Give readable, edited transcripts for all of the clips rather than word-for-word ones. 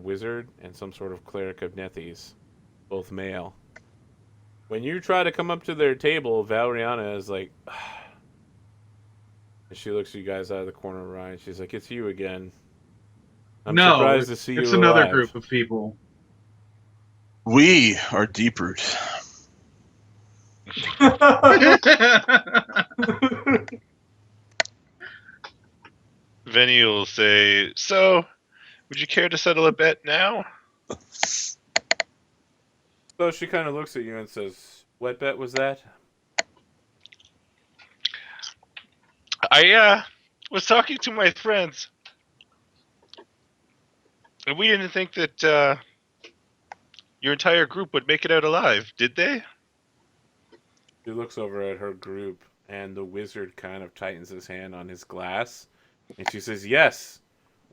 wizard and some sort of cleric of Nethys, both male. When you try to come up to their table, Valeriana is like, and she looks at you guys out of the corner of her eye, and she's like, "It's you again. I'm surprised to see you it's another alive." group of people. We are Deeproot. Veni will say, "So, would you care to settle a bet now?" So she kind of looks at you and says, "What bet was that?" I was talking to my friends, and we didn't think that your entire group would make it out alive, did they? She looks over at her group, and the wizard kind of tightens his hand on his glass, and she says, "Yes,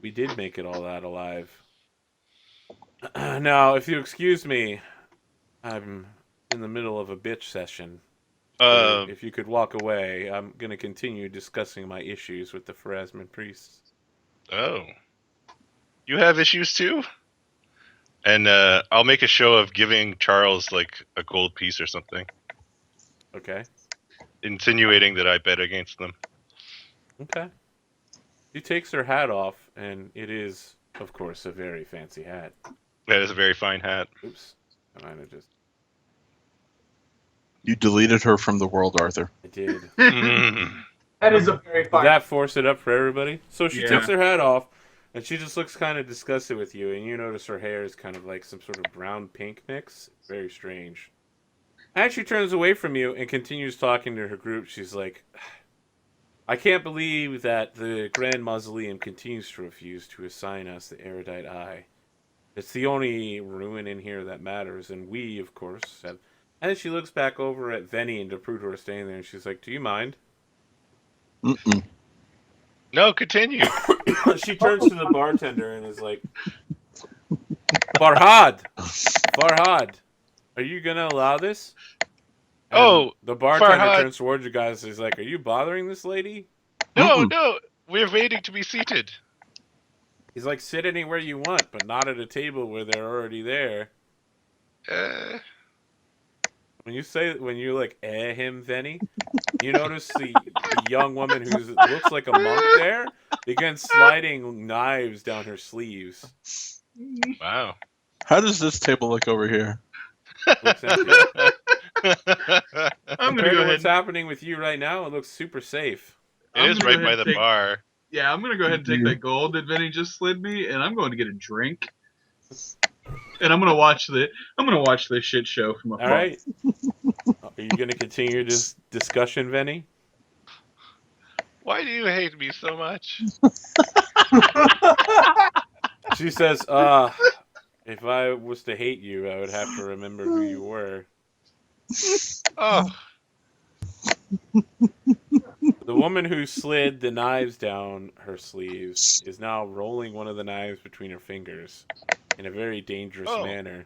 we did make it all out alive. Now, if you excuse me, I'm in the middle of a bitch session. If you could walk away, I'm going to continue discussing my issues with the Pharasman priests." Oh. You have issues too? And I'll make a show of giving Charles like a gold piece or something, Okay. insinuating that I bet against them. Okay. She takes her hat off, and it is, of course, a very fancy hat. That is a very fine hat. Oops. I might have just... You deleted her from the world, Arthur. I did. That is a very Did fine. that force it up for everybody? So she Yeah. takes her hat off, and she just looks kind of disgusted with you, and you notice her hair is kind of like some sort of brown-pink mix. Very strange. And she turns away from you and continues talking to her group. She's like, "I can't believe that the Grand Mausoleum continues to refuse to assign us the Erudite Eye. It's the only ruin in here that matters, and we, of course, have..." And she looks back over at Veni and Deprut who are standing there, and she's like, "Do you mind?" Mm-mm. No, continue. She turns to the bartender and is like, Farhad, are you going to allow this?" And Oh, the bartender Farhad. turns towards you guys and is like, "Are you bothering this lady?" No, Mm-mm. no, we're waiting to be seated. He's like, "Sit anywhere you want, but not at a table where they're already there." When you like him, Veni, you notice the young woman who looks like a monk there begins sliding knives down her sleeves. Wow. How does this table look over here? Looks empty. I'm Compared gonna to go what's ahead. happening with you right now, it looks super safe. It is right by the bar. Yeah, I'm gonna go ahead and take that gold that Vinny just slid me, and I'm going to get a drink. And I'm gonna watch this shit show from afar. All right. Are you going to continue this discussion, Veni? Why do you hate me so much? She says, if I was to hate you, I would have to remember who you were." Oh, The woman who slid the knives down her sleeves is now rolling one of the knives between her fingers in a very dangerous manner.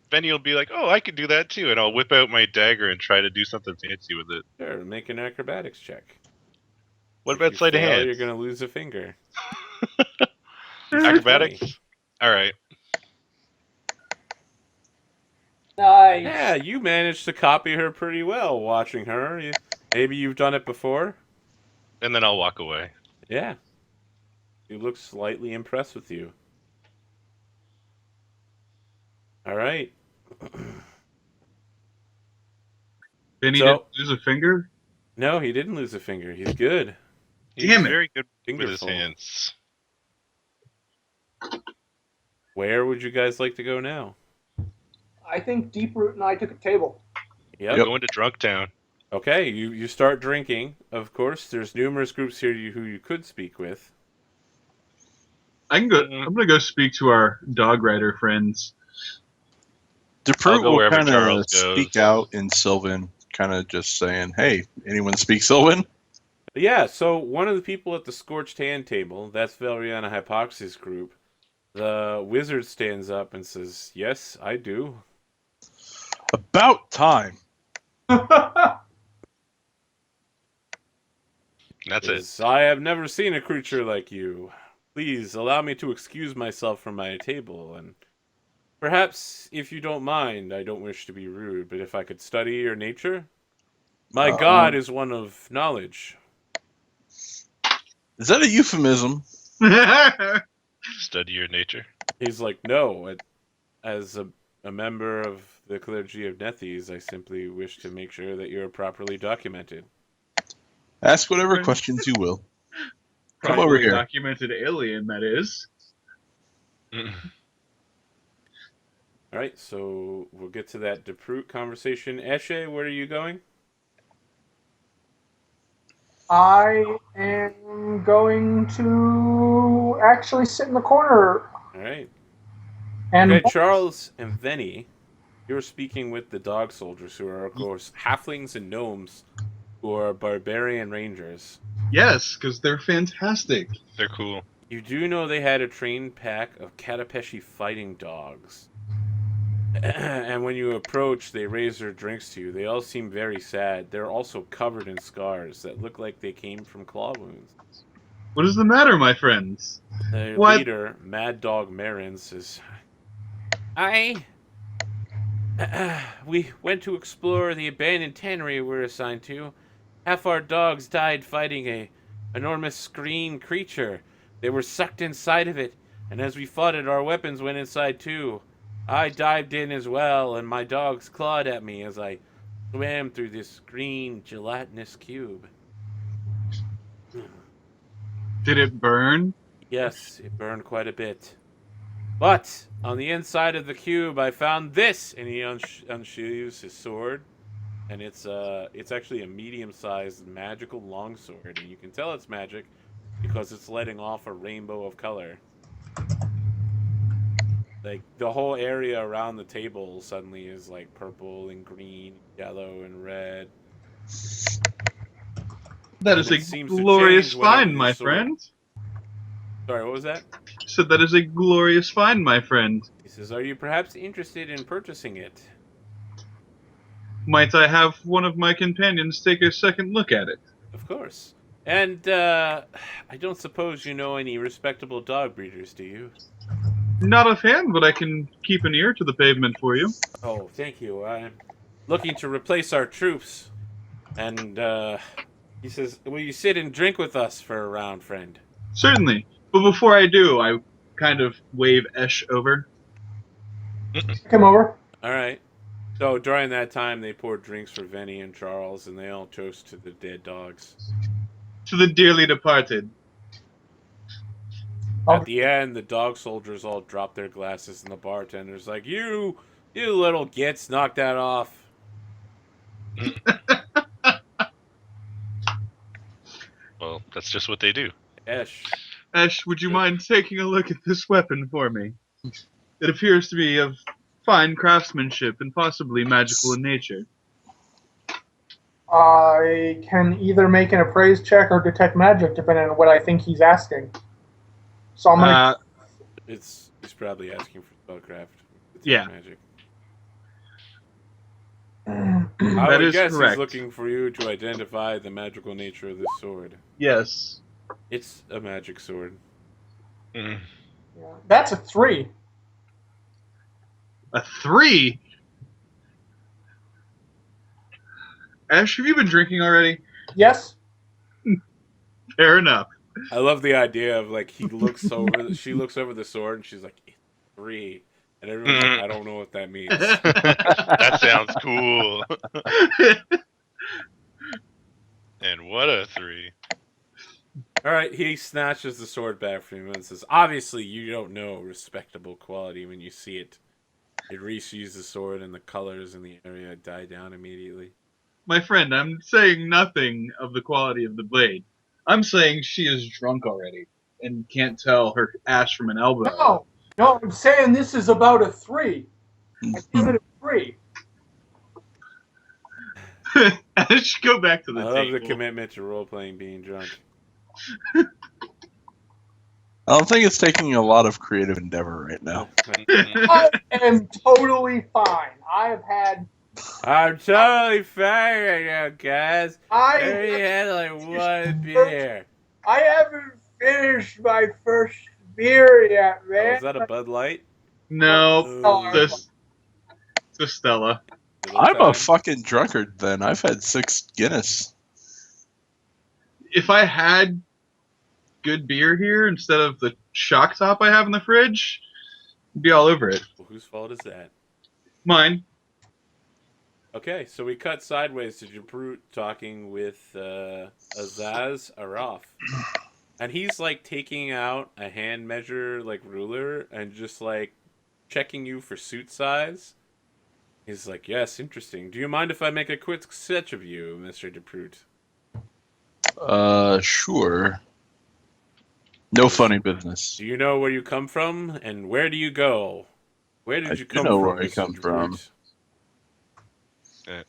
Benny will be like, "Oh, I could do that too," and I'll whip out my dagger and try to do something fancy with it. Sure, make an acrobatics check. What If about you sleight of fail, hand? You're going to lose a finger. Acrobatics? Alright. Nice. Yeah, you managed to copy her pretty well watching her. Maybe you've done it before? And then I'll walk away. Yeah. She looks slightly impressed with you. All right. Vinny So- didn't lose a finger? No, he didn't lose a finger. He's good. He's Damn it. very good with his Fingerful. hands. Where would you guys like to go now? I think Deeproot and I took a table. Yep. We're going to Drunk Town. Okay, you start drinking. Of course, there's numerous groups here who you could speak with. I'm gonna go speak to our dog rider friends. I'll Deprut go will wherever kind of Charles goes. speak out in Sylvan, kind of just saying, "Hey, anyone speak Sylvan?" Yeah, so one of the people at the Scorched Hand table, that's Valeriana Hypoxis group, the wizard stands up and says, "Yes, I do." About time. That's it. I have never seen a creature like you. Please allow me to excuse myself from my table, and perhaps, if you don't mind, I don't wish to be rude, but if I could study your nature? My god is one of knowledge. Is that a euphemism? Study your nature. He's like, no, as a member of the clergy of Nethes, I simply wish to make sure that you're properly documented. Ask whatever questions you will. Come over Properly here. documented alien, that is. Mm. All right, so we'll get to that Deproot conversation. Eshe, where are you going? I am going to actually sit in the corner All right. and Okay, Charles and Veni, you're speaking with the dog soldiers, who are, of course, halflings and gnomes, who are barbarian rangers. Yes, because they're fantastic. They're cool. You do know they had a trained pack of Katapeshi fighting dogs. And when you approach, they raise their drinks to you. They all seem very sad. They're also covered in scars that look like they came from claw wounds. What is the matter, my friends? The What? leader, Mad Dog Marin, says, we went to explore the abandoned tannery we're assigned to. Half our dogs died fighting a enormous green creature. They were sucked inside of it, and as we fought it, our weapons went inside too. I dived in as well, and my dogs clawed at me as I swam through this green gelatinous cube. Did it burn? Yes, it burned quite a bit. But on the inside of the cube, I found this, and he unsheathes his sword, and it's actually a medium-sized magical longsword, and you can tell it's magic because it's letting off a rainbow of color. Like the whole area around the table suddenly is like purple and green, yellow and red. That is And a it seems to glorious change whenever find, you my sword. friend. Sorry, what was that? Said that is a glorious find, my friend. He says, "Are you perhaps interested in purchasing it?" Might I have one of my companions take a second look at it? Of course. And I don't suppose you know any respectable dog breeders, do you? Not offhand, but I can keep an ear to the pavement for you. Oh, thank you. I'm looking to replace our troops. And he says, "Will you sit and drink with us for a round, friend?" Certainly. But before I do, I kind of wave Esh over. come over. All right. So during that time, they poured drinks for Veni and Charles, and they all toast to the dead dogs. To the dearly departed. At the end, the dog soldiers all drop their glasses, and the bartender's like, you little gits, knock that off." Well, that's just what they do. Esh. Esh, would you mind taking a look at this weapon for me? It appears to be of fine craftsmanship and possibly magical in nature. I can either make an appraise check or detect magic, depending on what I think he's asking. So I'm gonna. He's probably asking for spellcraft. It's Yeah. Magic. Uh, I That would is guess correct. he's looking for you to identify the magical nature of this sword. Yes. It's a magic sword. Mm. That's a 3. A 3? Ash, have you been drinking already? Yes. Fair enough. I love the idea of like she looks over the sword and she's like, "It's 3," and everyone's like, "I don't know what that means." That sounds cool. And what a 3. All right, he snatches the sword back from him and says, "Obviously, you don't know respectable quality when you see it." He re-sheathes the sword, and the colors in the area die down immediately. My friend, I'm saying nothing of the quality of the blade. I'm saying she is drunk already and can't tell her ass from an elbow. No, I'm saying this is about a 3. I give it a 3. Ash, go back to the I love table. the commitment to role-playing being drunk. I don't think it's taking a lot of creative endeavor right now. I am totally fine. I'm totally fine right now, guys. I I only had like one beer. I haven't finished my first beer yet, Oh, man. is that a Bud Light? No, Oh, this it's a Stella. Little I'm a time? fucking drunkard then. I've had 6 Guinness. If I had good beer here instead of the shock top I have in the fridge, I'd be all over it. Well, whose fault is that? Mine. Okay, so we cut sideways to Jabrut talking with Azaz Araf. And he's like taking out a hand measure like ruler and just like checking you for suit size. He's like, yes, interesting. Do you mind if I make a quick sketch of you, Mr. Jabrut? Sure. No funny business. Do you know where you come from and where do you go? Where I did you do come know from, where I Mr. come from. Jabrut?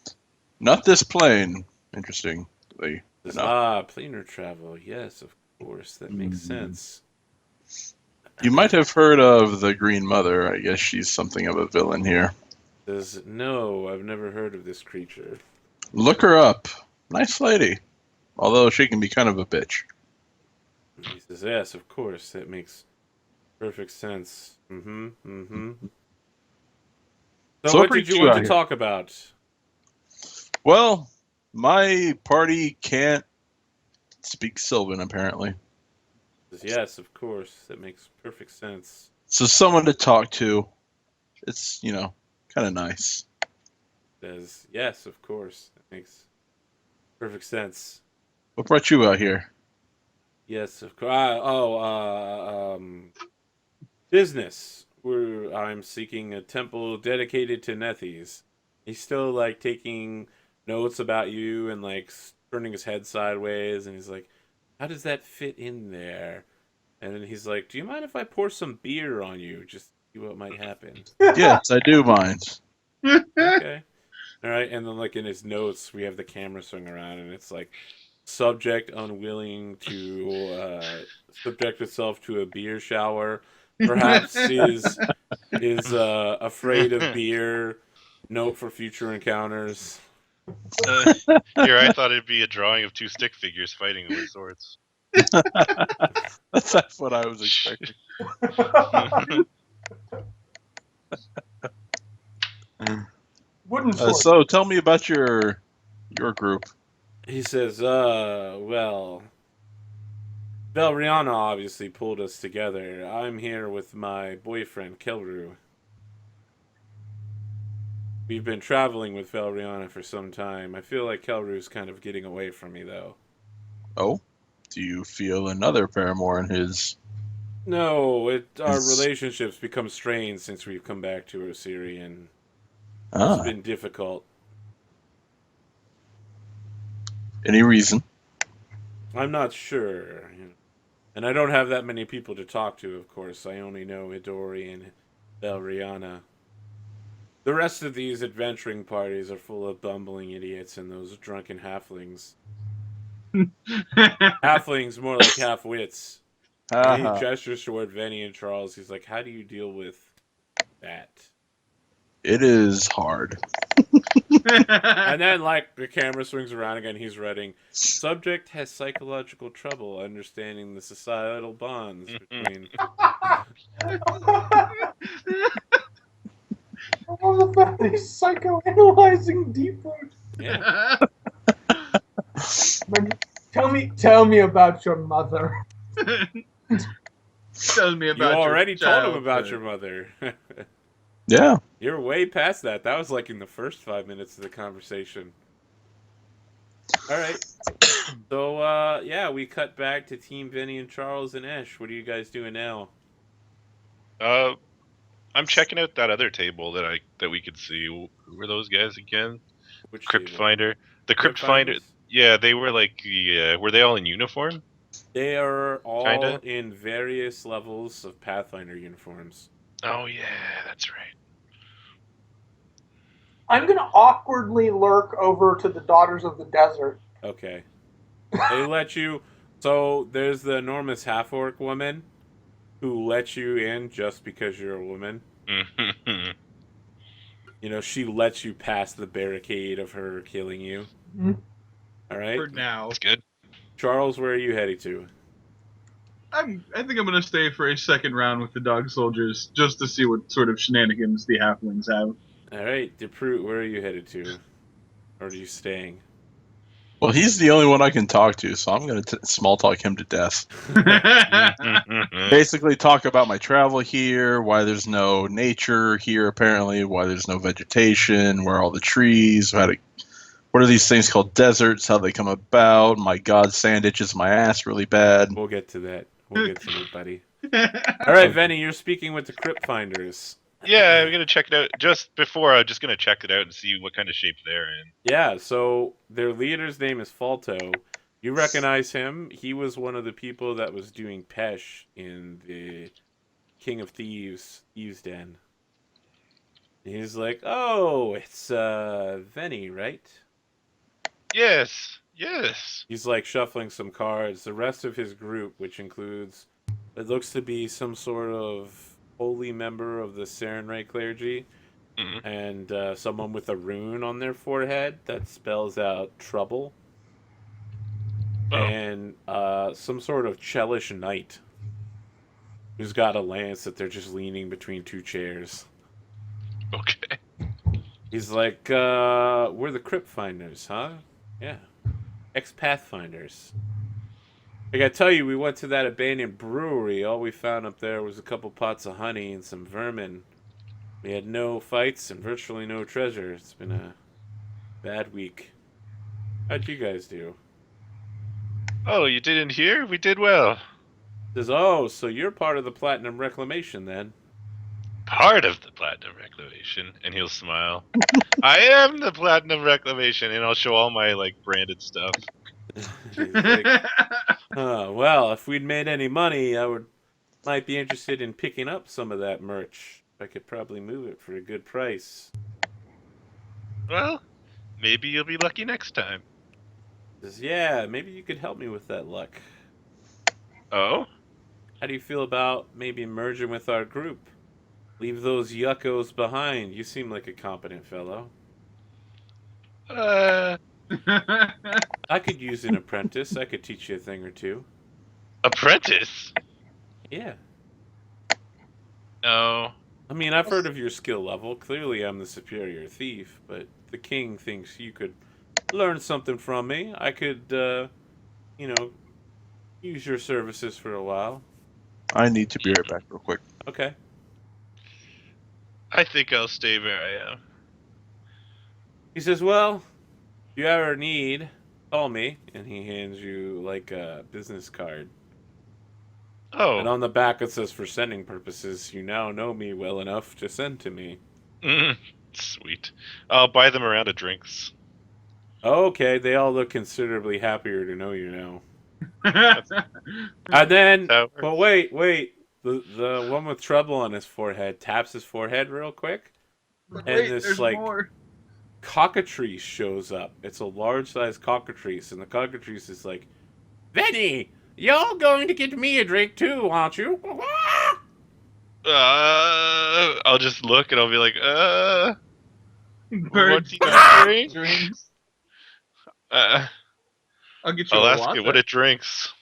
Not this plane. Interestingly enough. Ah, planar travel. Yes, of course. That makes sense. You might have heard of the Green Mother. I guess she's something of a villain here. Says, no, I've never heard of this creature. Look her up. Nice lady. Although she can be kind of a bitch. He says, yes, of course. That makes perfect sense. So what did brings you you want out to here? talk about? Well, my party can't speak Sylvan, apparently. He says, yes, of course. That makes perfect sense. So someone to talk to. It's, kind of nice. Says, yes, of course. That makes perfect sense. What brought you out here? Yes, of course. Business. I'm seeking a temple dedicated to Nethys. He's still like taking notes about you and like turning his head sideways, and he's like, "How does that fit in there?" And then he's like, "Do you mind if I pour some beer on you? Just see what might happen." Yes, I do mind. Okay. All right. And then like in his notes, we have the camera swing around, and it's like, subject unwilling to subject itself to a beer shower. Perhaps is afraid of beer. Note for future encounters. Here, I thought it'd be a drawing of 2 stick figures fighting with swords. That's what I was expecting. Wooden sword. So tell me about your group. He says, well, Belriana obviously pulled us together. I'm here with my boyfriend, Kelru. We've been traveling with Belriana for some time. I feel like Kelru's kind of getting away from me, though. Oh, do you feel another paramour in his? No, our Is- relationship's become strained since we've come back to Osirian. It's Ah, been difficult. any reason? I'm not sure. And I don't have that many people to talk to, of course. I only know Hidori and Belriana. The rest of these adventuring parties are full of bumbling idiots and those drunken halflings. Halflings more like half-wits. And he Haha. gestures toward Veni and Charles. He's like, how do you deal with that? It is hard. And then, like, the camera swings around again. He's writing, subject has psychological trouble understanding the societal bonds between... I love the fact that he's psychoanalyzing Deeproot. Yeah. Tell me about your mother. Tell me You about already your told him about childhood. your mother. Yeah. You're way past that. That was like in the first 5 minutes of the conversation. All right. So, yeah, we cut back to Team Vinny and Charles and Ash. What are you guys doing now? I'm checking out that other table that we could see. Who were those guys again? Which Crypt table? Finder. The Crypt Finder. Finders? Yeah, they were like were they all in uniform? They are all Kinda? in various levels of Pathfinder uniforms. Oh yeah, that's right. I'm gonna awkwardly lurk over to the Daughters of the Desert. Okay. They let you... So, there's the enormous half-orc woman who lets you in just because you're a woman. You know, she lets you pass the barricade of her killing you. Mhm. All right? For now. That's good. Charles, where are you heading to? I think I'm gonna stay for a second round with the dog soldiers just to see what sort of shenanigans the halflings have. All right, DeProot, where are you headed to? Or are you staying? Well, he's the only one I can talk to, so I'm going to small talk him to death. Basically, talk about my travel here, why there's no nature here, apparently, why there's no vegetation, where are all the trees, what are these things called deserts, how they come about. My God, sand itches my ass really bad. We'll get to that. We'll get to that, buddy. All right, Veni, you're speaking with the Crypt Finders. Yeah, I'm gonna check it out. Just before, I'm just gonna check it out and see what kind of shape they're in. Yeah, so their leader's name is Falto. You recognize him. He was one of the people that was doing Pesh in the King of Thieves' Den. He's like, oh, it's Veni, right? Yes, yes. He's like shuffling some cards. The rest of his group, which includes, it looks to be some sort of holy member of the Serenray clergy, Mhm. and someone with a rune on their forehead that spells out trouble, Oh, and some sort of Chelish knight who's got a lance that they're just leaning between two chairs. okay. He's like, we're the Crypt Finders, huh? Yeah. Ex-Pathfinders. I gotta tell you, we went to that abandoned brewery. All we found up there was a couple pots of honey and some vermin. We had no fights and virtually no treasure. It's been a bad week. How'd you guys do? Oh, you didn't hear? We did well. Says, oh, so you're part of the Platinum Reclamation then? Part of the Platinum Reclamation, and he'll smile. I am the Platinum Reclamation, and I'll show all my branded stuff. He's like, well, if we'd made any money, might be interested in picking up some of that merch. I could probably move it for a good price. Well, maybe you'll be lucky next time. Says, yeah, maybe you could help me with that luck. Oh? How do you feel about maybe merging with our group? Leave those yuckos behind. You seem like a competent fellow. I could use an apprentice. I could teach you a thing or two. Apprentice? Yeah. No. I mean, I've heard of your skill level. Clearly, I'm the superior thief, but the king thinks you could learn something from me. I could, use your services for a while. I need to be right back real quick. Okay. I think I'll stay where I am. He says, well, if you ever need, call me. And he hands you, like, a business card. Oh. And on the back it says, for sending purposes, you now know me well enough to send to me. Sweet. I'll buy them a round of drinks. Okay, they all look considerably happier to know you now. And then, but wait. The one with trouble on his forehead taps his forehead real quick. But And wait, this, there's like, more. Cockatrice shows up. It's a large-sized cockatrice, and the cockatrice is like, Veni, you're going to get me a drink too, aren't you? I'll just look and I'll be like, Bird what do you drink? drinks. I'll I'll get you a ask water. it what it drinks.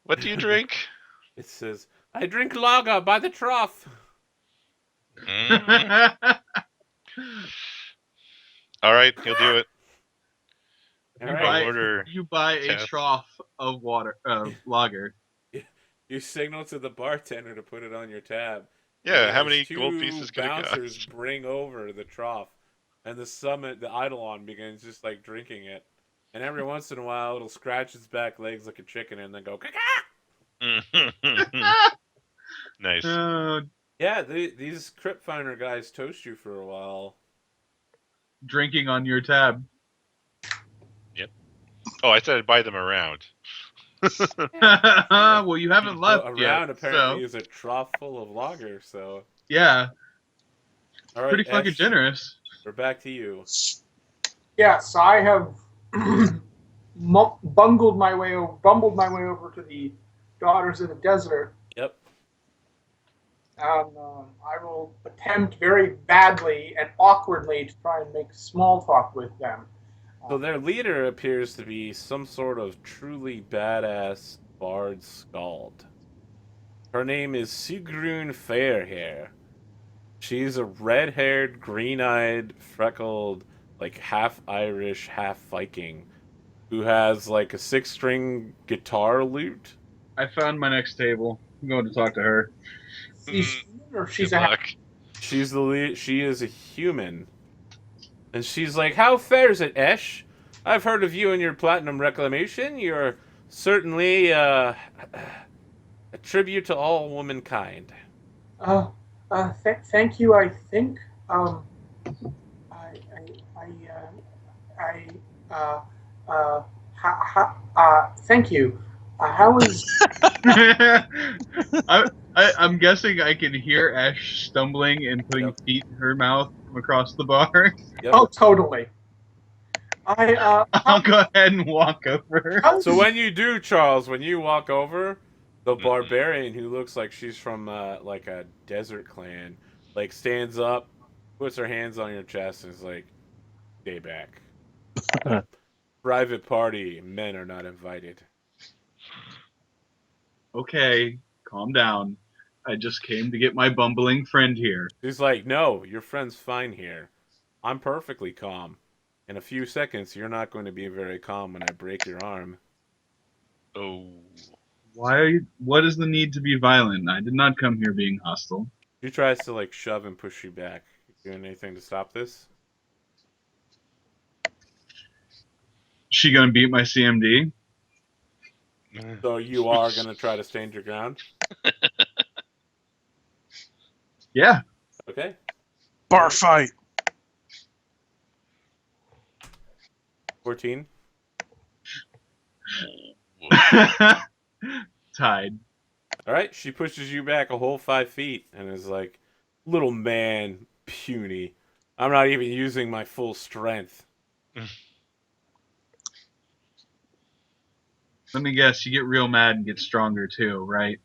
What do you drink? It says, I drink lager by the trough. Mm. All right, he'll do it. All You right. buy, order you buy a test. trough of water, lager. You signal to the bartender to put it on your tab. Yeah, And how those many gold two pieces can it bouncers cost? bring over the trough, and the Eidolon begins just like drinking it. And every once in a while, it'll scratch its back legs like a chicken and then go, caca! Nice. Yeah, these Crypt Finder guys toast you for a while. Drinking on your tab. Oh, I said I'd buy them around. Well, you haven't left Around yet. apparently So, is a trough full of lager, so. yeah, All right, pretty fucking Ash, generous. we're back to you. Yes, I have bumbled my way over to the Daughters of the Desert, Yep. and I will attempt very badly and awkwardly to try and make small talk with them. So their leader appears to be some sort of truly badass Bard Scald. Her name is Sigrun Fairhair. She's a red-haired, green-eyed, freckled, like half Irish, half Viking, who has like a six-string guitar lute. I found my next table. I'm going to talk to her. She's or Good she's a luck. She's the lead. She is a human, and she's like, "How fares it, Esh? I've heard of you and your platinum reclamation. You're certainly a tribute to all womankind." thank you. I think. I, I, thank you. How is? I'm guessing I can hear Ash stumbling and putting Yep. feet in her mouth from across the bar. Yep. Oh, totally. I'll go ahead and walk over. How's, So when you do, Charles, when you walk over, the Mhm. barbarian who looks like she's from like a desert clan, like stands up, puts her hands on your chest, and is like, "Stay back. Private party. Men are not invited." Okay, calm down. I just came to get my bumbling friend here. She's like, "No, your friend's fine here. I'm perfectly calm. In a few seconds, you're not going to be very calm when I break your arm." Oh. What is the need to be violent? I did not come here being hostile. She tries to like shove and push you back. You doing anything to stop this? She gonna beat my CMD? So you are gonna try to stand your ground? Yeah. Okay. Bar fight. 14. Tied. All right. She pushes you back a whole 5 feet and is like, "Little man, puny. I'm not even using my full strength." Let me guess, you get real mad and get stronger too, right?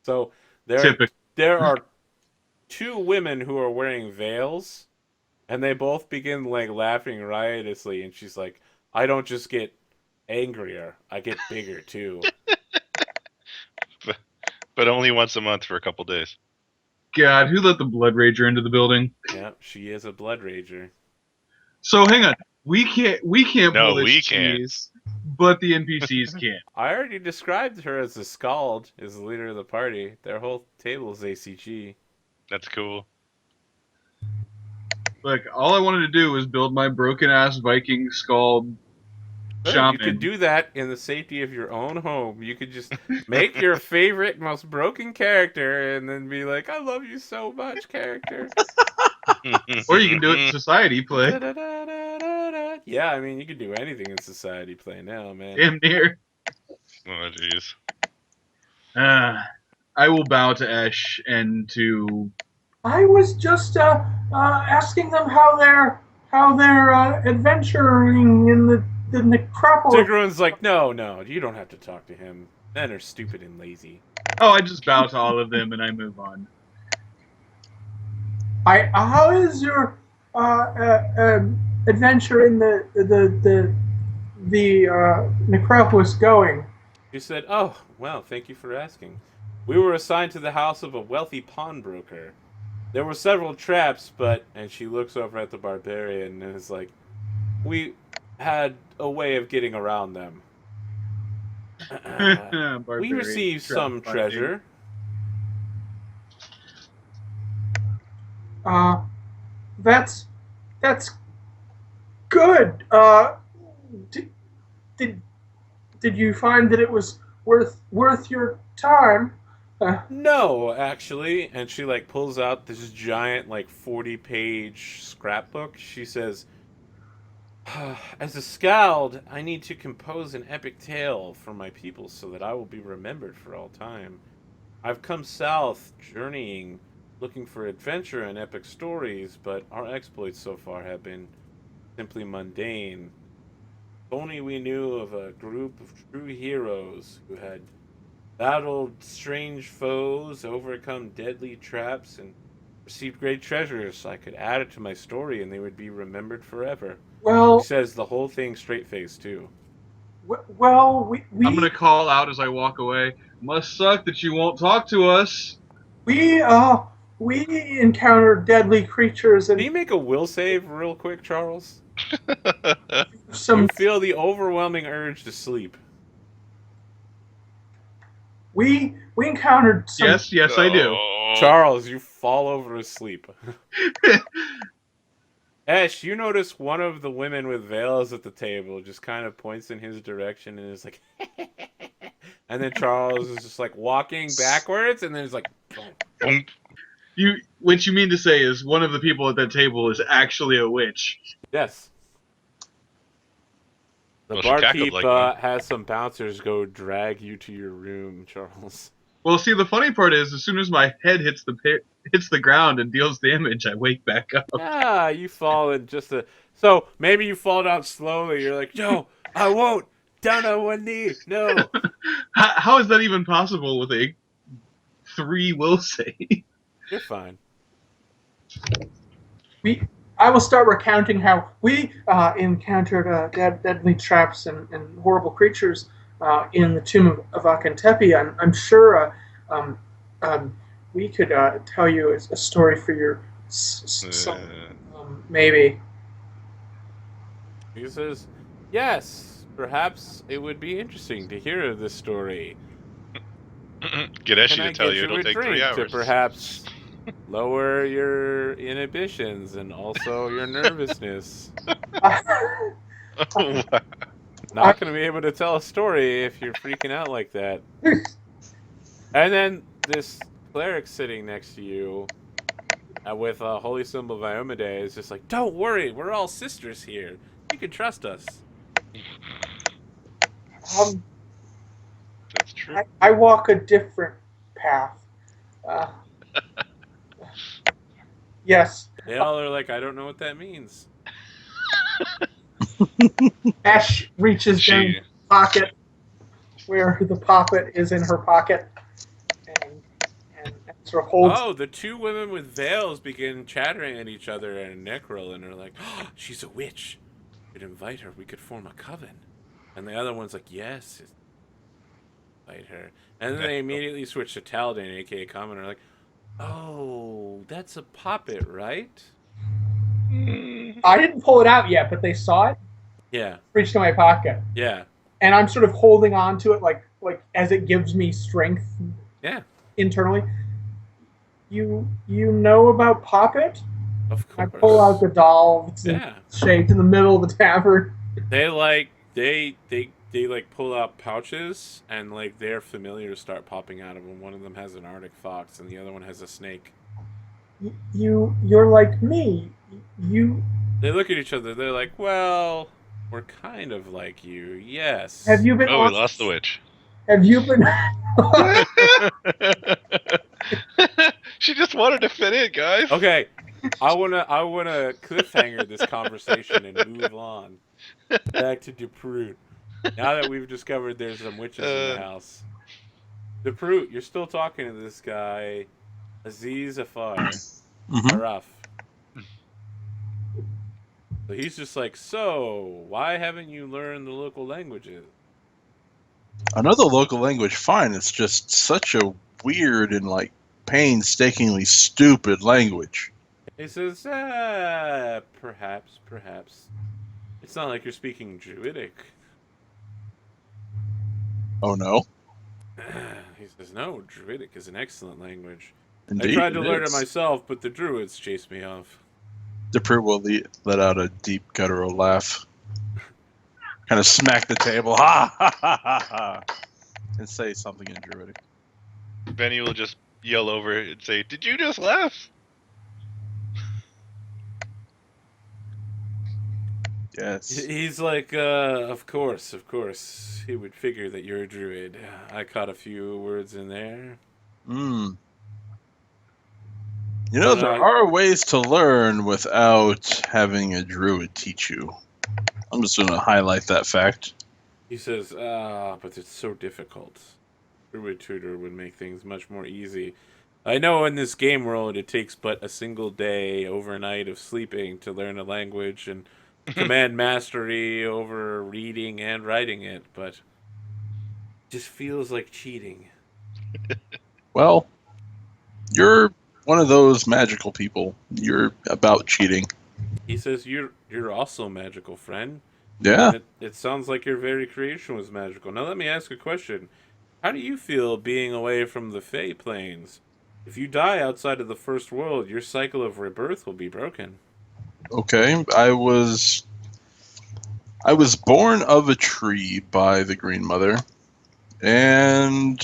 So there, Typical. there are 2 women who are wearing veils, and they both begin like laughing riotously. And she's like, "I don't just get angrier; I get bigger too." But only once a month for a couple days. God, who let the Blood Rager into the building? Yeah, she is a blood rager. So hang on, we can't No, pull this we can't. cheese, but the NPCs can. I already described her as a Scald, as the leader of the party. Their whole table is ACG. That's cool. Look, all I wanted to do was build my broken ass Viking skull Sure, shaman. you could do that in the safety of your own home. You could just make your favorite, most broken character and then be like, "I love you so much, character." Or you can do it in society play. Da-da-da-da-da-da. Yeah, I mean, you could do anything in society play now, man. Damn near. Oh, jeez. I will bow to Esh and to. I was just asking them how they're adventuring in the necropolis. Sigrun's like, no, you don't have to talk to him. Men are stupid and lazy. Oh, I just bow to all of them and I move on. How is your adventure in the necropolis going? She said, "Oh, well, thank you for asking. We were assigned to the house of a wealthy pawnbroker. There were several traps, but..." And she looks over at the barbarian and is like, "We had a way of getting around them. We Barbarian received some trap treasure." That's good. Did you find that it was worth your time? No, actually. And she like pulls out this giant like 40-page scrapbook. She says, "As a skald, I need to compose an epic tale for my people so that I will be remembered for all time. I've come south, journeying, looking for adventure and epic stories, but our exploits so far have been simply mundane. If only we knew of a group of true heroes who had battled strange foes, overcome deadly traps, and received great treasures, I could add it to my story and they would be remembered forever." Well, She says the whole thing straight-faced, too. Well, we I'm gonna call out as I walk away. Must suck that you won't talk to us. we we encountered deadly creatures Can and you make a will save real quick, Charles? You some. feel the overwhelming urge to sleep. We encountered some. Yes, I do. Charles, you fall over asleep. Ash, you notice one of the women with veils at the table just kind of points in his direction and is like, and then Charles is just like walking backwards, and then it's like, boom. What you mean to say is one of the people at that table is actually a witch. Yes. The Well, she cackled barkeep like one. has some bouncers go drag you to your room, Charles. Well, see, the funny part is, as soon as my head hits the ground and deals damage, I wake back up. Ah, you fall in just a. So maybe you fall down slowly. You're like, no, I won't. Down on one knee. No. How is that even possible with a 3 will save? You're fine. I will start recounting how we encountered deadly traps and horrible creatures in the tomb of Akentepe. I'm sure we could tell you a story for your maybe. He says, yes, perhaps it would be interesting to hear of this story. Get Eshy Can I to tell get you you it'll a take 3 drink to hours. perhaps lower your inhibitions and also your nervousness? Not going to be able to tell a story if you're freaking out like that. And then this cleric sitting next to you with a holy symbol of Iomade is just like, don't worry, we're all sisters here. You can trust us. That's true. I walk a different path. Yes. They all are like, I don't know what that means. Ash reaches down She his pocket where the poppet is in her pocket and sort of holds. Oh, the two women with veils begin chattering at each other and Necrol, and are like, oh, she's a witch. We could invite her. We could form a coven. And the other one's like, yes, invite her. And then they immediately switch to Taladin, aka Common, and are like, oh, that's a poppet, right? I didn't pull it out yet, but they saw it. Yeah. Reached to my pocket, Yeah. and I'm sort of holding on to it, like as it gives me strength. Yeah. Internally. You know about Poppet? Of I course. pull out the doll. It's Yeah. shaped in the middle of the tavern. They like they like pull out pouches and like their familiars start popping out of them. One of them has an Arctic fox and the other one has a snake. You're like me. They look at each other. They're like, "Well, we're kind of like you, yes." Have you been? Oh, we lost the witch. Have you been? She just wanted to fit in, guys. Okay, I wanna cliffhanger this conversation and move on back to Deproot. Now that we've discovered there's some witches in the house, Deproot, you're still talking to this guy, Aziz Afar, Araf. So he's just like, so why haven't you learned the local languages? I know the local language fine. It's just such a weird and like painstakingly stupid language. He says, perhaps. It's not like you're speaking Druidic. Oh no. He says, no, Druidic is an excellent language. Indeed, I tried to learn it is. myself, but the Druids chased me off. Deproot will let out a deep guttural laugh. Kind of smack the table, ha ha ha ha ha, and say something in Druidic. Veni will just yell over and say, "Did you just laugh?" Yes. He's like, of course. He would figure that you're a druid. I caught a few words in there. You know, there are ways to learn without having a druid teach you. I'm just going to highlight that fact. He says, but it's so difficult. Druid tutor would make things much more easy. I know in this game world it takes but a single day, overnight of sleeping to learn a language, and command mastery over reading and writing it, but just feels like cheating. Well, you're one of those magical people. You're about cheating. He says you're also magical, friend. Yeah. It sounds like your very creation was magical. Now let me ask a question. How do you feel being away from the Fey planes? If you die outside of the first world, your cycle of rebirth will be broken. Okay. I was born of a tree by the Green Mother, and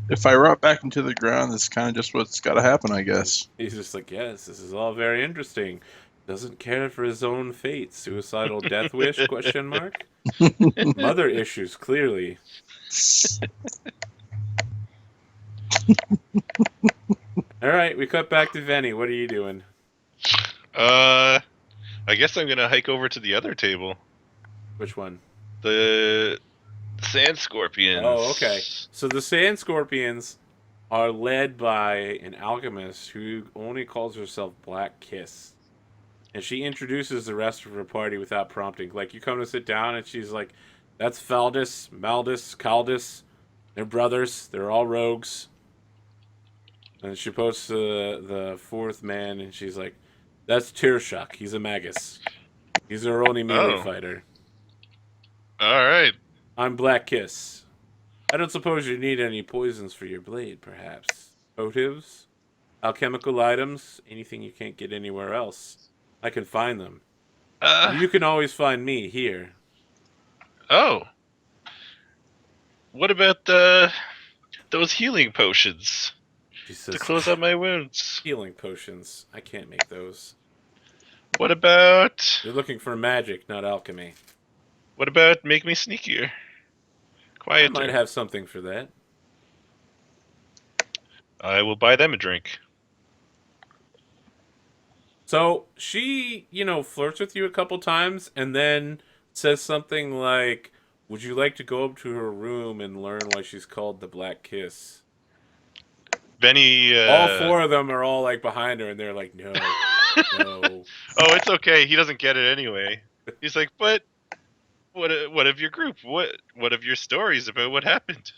if I rot back into the ground, that's kind of just what's got to happen, I guess. He's just like, yes, this is all very interesting. Doesn't care for his own fate. Suicidal death wish? Question mark. Mother issues clearly. All right, we cut back to Veni. What are you doing? I guess I'm gonna hike over to the other table. Which one? The sand scorpions. Oh, okay. So the Sand Scorpions are led by an alchemist who only calls herself Black Kiss. And she introduces the rest of her party without prompting. Like, you come to sit down, and she's like, that's Faldus, Maldus, Caldus. They're brothers. They're all rogues. And she posts the fourth man, and she's like, that's Tirshuk. He's a magus. He's our only melee fighter. All right. I'm Black Kiss. I don't suppose you need any poisons for your blade, perhaps. Motives? Alchemical items? Anything you can't get anywhere else. I can find them. You can always find me here. Oh. What about those healing potions She says, to close up my wounds? healing potions. I can't make those. What about You're looking for magic, not alchemy. make me sneakier? I Quieter. might have something for that. I will buy them a drink. So she, flirts with you a couple times and then says something like, would you like to go up to her room and learn why she's called the Black Kiss? Veni. All four of them are all like behind her and they're like, no, no. Oh, it's okay. He doesn't get it anyway. He's like, but what of your group? What of your stories about what happened?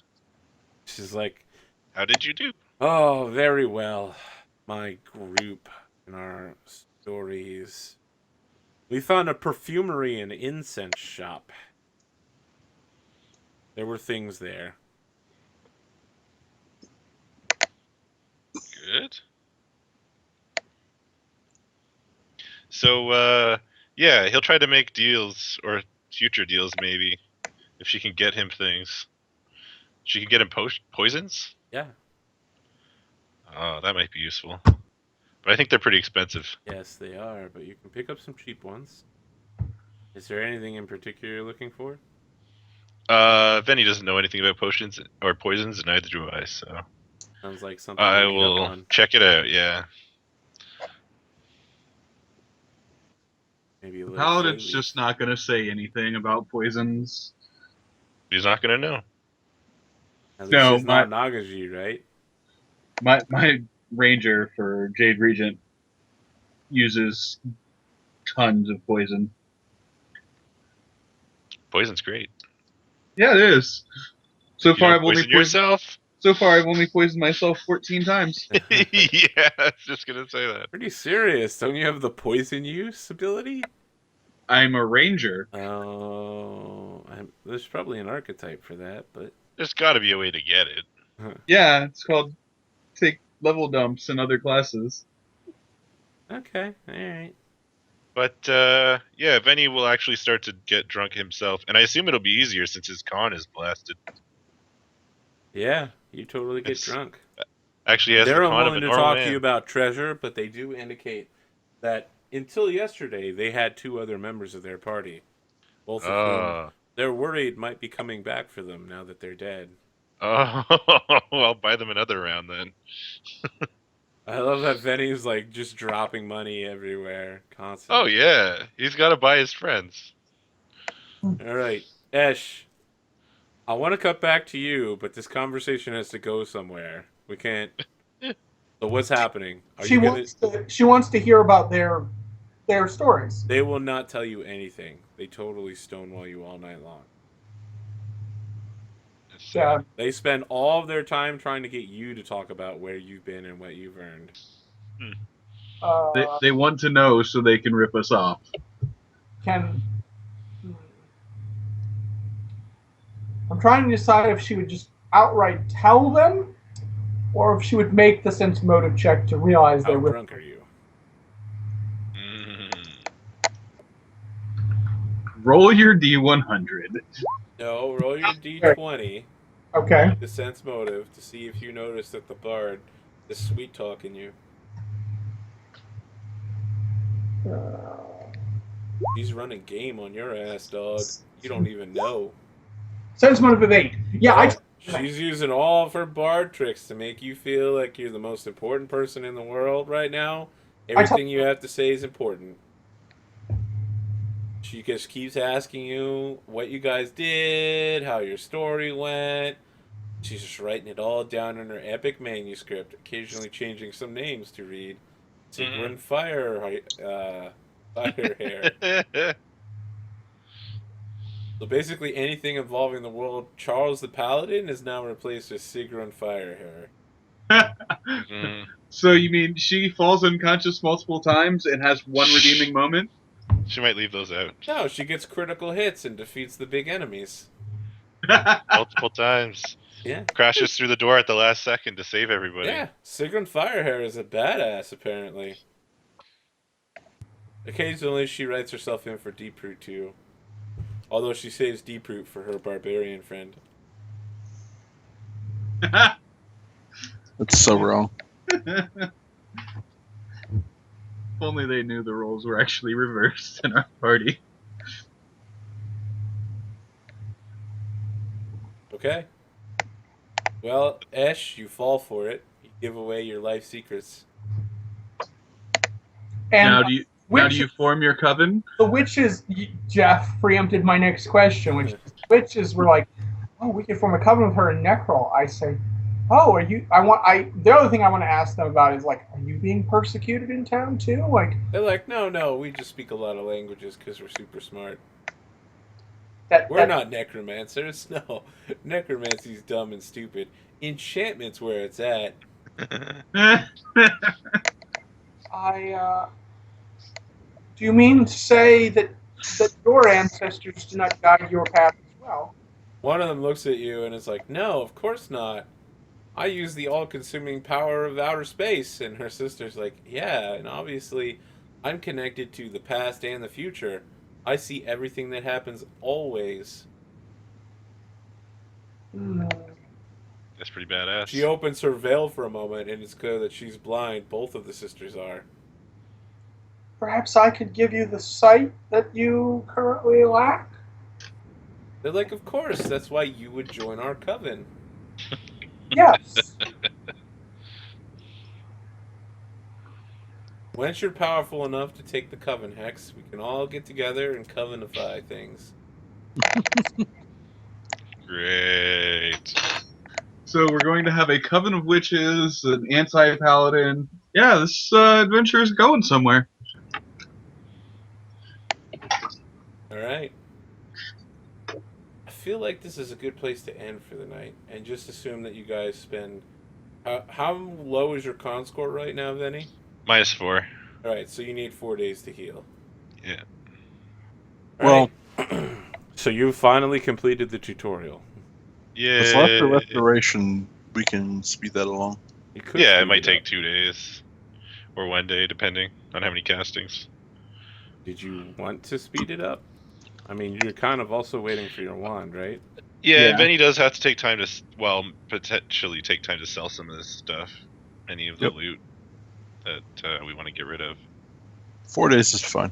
She's like, How did you do? oh, very well. My group and our stories. We found a perfumery and incense shop. There were things there. Good. So, yeah, he'll try to make deals, or future deals maybe, if she can get him things. She can get him poisons? Yeah. Oh, that might be useful. But I think they're pretty expensive. Yes, they are, but you can pick up some cheap ones. Is there anything in particular you're looking for? Veni doesn't know anything about potions or poisons, and neither do I, so Sounds like something I to read up will on. check it out, yeah. Maybe a little Paladin's flavy. just not going to say anything about poisons. He's not gonna know. At least No, it's not Nagaji, right? My ranger for Jade Regent uses tons of poison. Poison's great. Yeah, it is. So You far, don't I've only poison yourself? So far, I've only poisoned myself 14 times. Yeah, I was just gonna say that. Pretty serious. Don't you have the poison use ability? I'm a ranger. Oh, there's probably an archetype for that, but There's gotta be a way to get it. Yeah, it's called take level dumps in other classes. okay, all right. But, yeah, Veni will actually start to get drunk himself, and I assume it'll be easier since his con is blasted. Yeah, you totally get It's- drunk. Actually, he has They're the con of willing a to normal talk man. to you about treasure, but they do indicate that until yesterday they had two other members of their party, both of whom they're worried might be coming back for them now that they're dead. Oh, I'll buy them another round then. I love that Veni's like just dropping money everywhere constantly. Oh yeah, he's got to buy his friends. All right, Esh. I want to cut back to you, but this conversation has to go somewhere. We can't. So what's happening? Are She you wants to hear about their their stories. They will not tell you anything. They totally stonewall you all night long. Yeah. They spend all of their time trying to get you to talk about where you've been and what you've earned. They want to know so they can rip us off. Can I'm trying to decide if she would just outright tell them, or if she would make the sense motive check to realize How they're drunk are you? Roll your D100. No, roll your d20, Okay. the sense motive, to see if you notice that the bard is sweet talking you. He's running game on your ass, dog. You don't even know. Sense motive of 8. Yeah, She's using all of her bard tricks to make you feel like you're the most important person in the world right now. Everything you have to say is important. She just keeps asking you what you guys did, how your story went. She's just writing it all down in her epic manuscript, occasionally changing some names to read Sigrun Fire Hair. So basically anything involving the world Charles the Paladin is now replaced with Sigrun Firehair. So you mean she falls unconscious multiple times and has one redeeming moment? She might leave those out No, she gets critical hits and defeats the big enemies. multiple times. Yeah. Crashes through the door at the last second to save everybody. Yeah, Sigrun Firehair is a badass, apparently. Occasionally she writes herself in for Deep Root too. Although she saves Deep Root for her barbarian friend. That's so wrong. If only they knew the roles were actually reversed in our party. Okay. Well, Esh, you fall for it. You give away your life secrets. And Now do you form your coven? the witches, Jeff preempted my next question, which witches were like, "Oh, we could form a coven with her in Necrol." I say, "Oh, are you?" The other thing I want to ask them about is like, "Are you being persecuted in town too?" Like, They're like, no, we just speak a lot of languages because we're super smart. that. We're not necromancers. No, necromancy's dumb and stupid. Enchantment's where it's at. Do you mean to say that your ancestors do not guide your path as well? One of them looks at you and is like, no, of course not. I use the all-consuming power of outer space. And her sister's like, yeah, and obviously I'm connected to the past and the future. I see everything that happens always. That's pretty badass. She opens her veil for a moment, and it's clear that she's blind. Both of the sisters are. Perhaps I could give you the sight that you currently lack? They're like, of course, that's why you would join our coven. Yes. Once you're powerful enough to take the coven hex, we can all get together and covenify things. Great. So we're going to have a coven of witches, an anti-paladin. Yeah, this adventure is going somewhere. Alright. I feel like this is a good place to end for the night. And just assume that you guys spend... how low is your con score right now, Veni? -4. Alright, so you need 4 days to heal. Yeah. Well, so you finally completed the tutorial. Yeah. with left restoration, we can speed that along. You could Yeah, it speed might up. take 2 days. Or 1 day, depending on how many castings. Did you want to speed it up? I mean, you're kind of also waiting for your wand, right? Yeah, Yeah. Veni does have to take time to, potentially take time to sell some of this stuff. Any of the Yep. loot that we want to get rid of. 4 days is fine.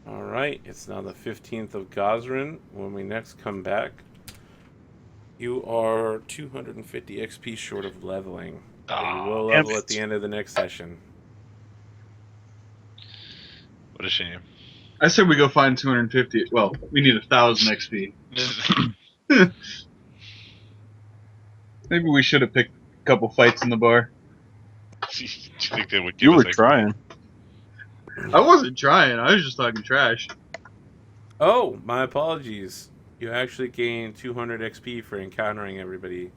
Alright, it's now the 15th of Gosrin. When we next come back, you are 250 XP short of leveling. But you will damn level it. at the end of the next session. What a shame. I said we go find 250. Well, we need 1,000 XP. Maybe we should have picked a couple fights in the bar. Do you think they would give You us were trying. I wasn't trying. I was just talking trash. Oh, my apologies. You actually gained 200 XP for encountering everybody.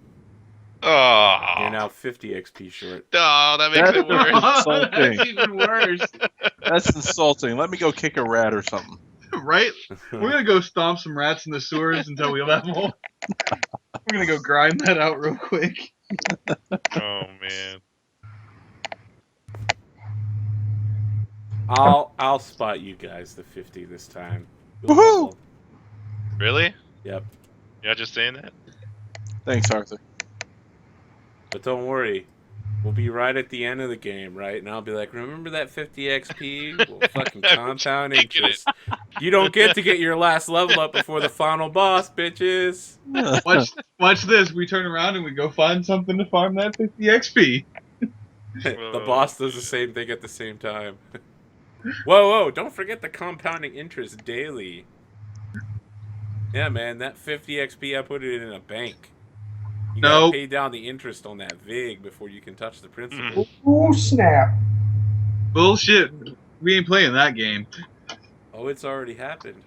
Oh, You're now 50 XP short. oh, that makes it worse. Insulting. That's even worse, That's insulting. Let me go kick a rat or something. right? We're gonna go stomp some rats in the sewers until we level. We're gonna go grind that out real quick. Oh man. I'll spot you guys the 50 this time. You'll Woohoo! level. Really? Yep. You're not just saying that? Thanks, Arthur. But don't worry. We'll be right at the end of the game, right? And I'll be like, remember that 50 XP? Well, fucking compound taking it. interest. You don't get to get your last level up before the final boss, bitches. Watch this. We turn around and we go find something to farm that 50 XP. The boss does the same thing at the same time. Whoa, don't forget the compounding interest daily. Yeah, man, that 50 XP, I put it in a bank. You gotta Nope. pay down the interest on that VIG before you can touch the principal. Ooh, snap. Bullshit. We ain't playing that game. Oh, it's already happened.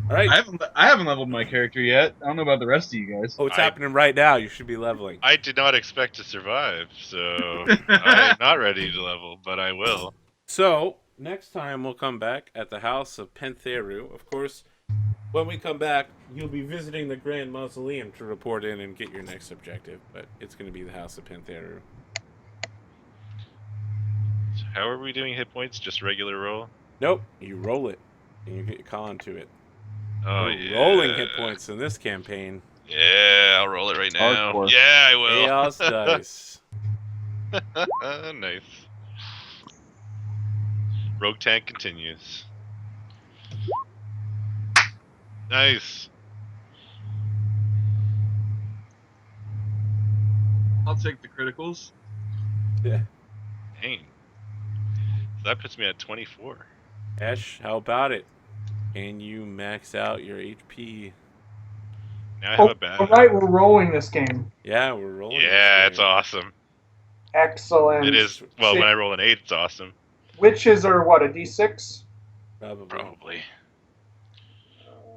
All right. I haven't leveled my character yet. I don't know about the rest of you guys. Oh, it's I- happening right now. You should be leveling. I did not expect to survive, so I'm not ready to level, but I will. So, next time we'll come back at the House of Pentheru. Of course, when we come back, you'll be visiting the Grand Mausoleum to report in and get your next objective. But it's going to be the House of Pentheru. So how are we doing hit points? Just regular roll? Nope, you roll it, and you get your con to it. Oh, We're yeah. rolling hit points in this campaign. Yeah, I'll roll it right now. Hardcore. Yeah, I will. Chaos dice. Nice. Rogue tank continues. Nice. I'll take the criticals. Yeah. Dang. So that puts me at 24. Ash, how about it? Can you max out your HP? Now I have a bad. All right, we're rolling this game. Yeah, we're rolling. Yeah, this it's game. awesome. Excellent. It is. Well, when I roll an 8, it's awesome. Witches are what, a d6? Probably. Probably.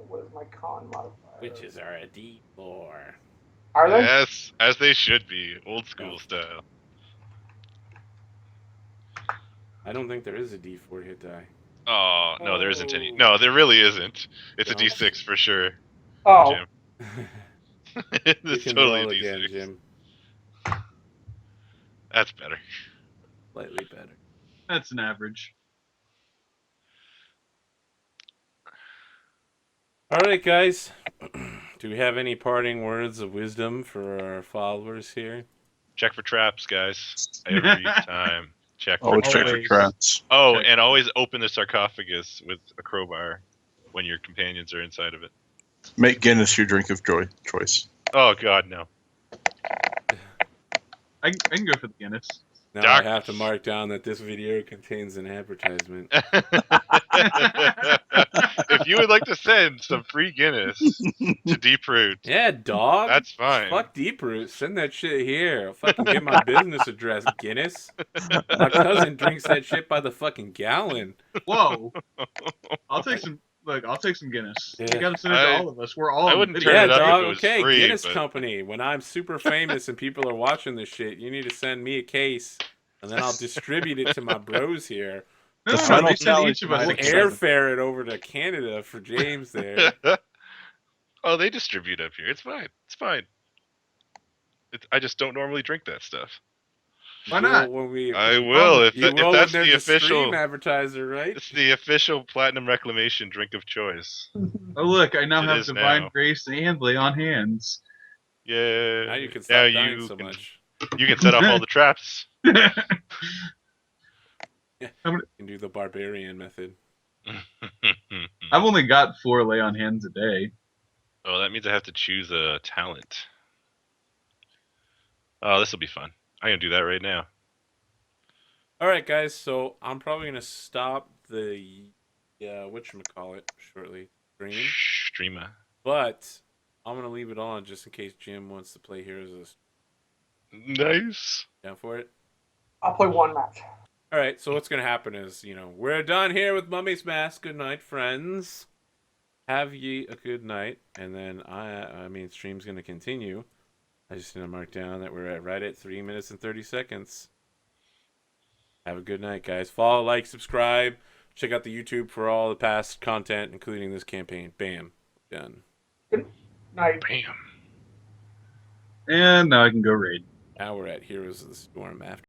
What is my con modifier? Witches are a D4. Are they? Yes, as they should be. Old school style. I don't think there is a D4 hit die. Oh, no, there isn't any. No, there really isn't. It's a No. D6 for sure, Oh, Jim. You It's can totally roll a again, D6. Jim. That's better. Slightly better. That's an average. All right, guys. Do we have any parting words of wisdom for our followers here? Check for traps, guys. Every time. Check for Always check for Always. traps. Oh, Check. and always open the sarcophagus with a crowbar when your companions are inside of it. Make Guinness your drink of choice. Oh, God, no. I can go for the Guinness. Now Doc- I have to mark down that this video contains an advertisement. If you would like to send some free Guinness to Deep Root, Yeah, dog. that's fine. Fuck Deep Root. Send that shit here. I'll fucking get my business address, Guinness. My cousin drinks that shit by the fucking gallon. Whoa. I'll take some. Look, I'll take some Guinness. Yeah. You gotta send it to all of us. We're all. I in wouldn't the turn Yeah, video. it up if dog. it was Okay, free, Guinness but- Company. When I'm super famous and people are watching this shit, you need to send me a case, and then I'll distribute it to my bros here. No, The no, final they send tally each of us tonight a is We'll case. airfare it over to Canada for James there. Oh, they distribute up here. It's fine. It's fine. I just don't normally drink that stuff. Why You will not? When we, I will if, you if will that's when the there's a official. stream advertiser, right? It's the official Platinum Reclamation drink of choice. Oh look, I now It have is divine now. grace and lay on hands. Yeah. Now you can Now stop dying you so can, much. You can set off all the traps. You can do the barbarian method. I've only got 4 lay on hands a day. Oh, that means I have to choose a talent. Oh, this will be fun. I'm gonna do that right now. All right, guys. So I'm probably gonna stop the whatchamacallit shortly stream, Streamer. but I'm gonna leave it on just in case Jim wants to play Heroes of the Nice. Down for it? I'll play one match. All right, so what's gonna happen is, we're done here with Mummy's Mask. Good night, friends. Have ye a good night, and then stream's gonna continue. I just need to mark down that we're right at 3 minutes and 30 seconds. Have a good night, guys. Follow, like, subscribe. Check out the YouTube for all the past content, including this campaign. Bam. Done. Good night. Bam. And now I can go raid. Now we're at Heroes of the Storm after.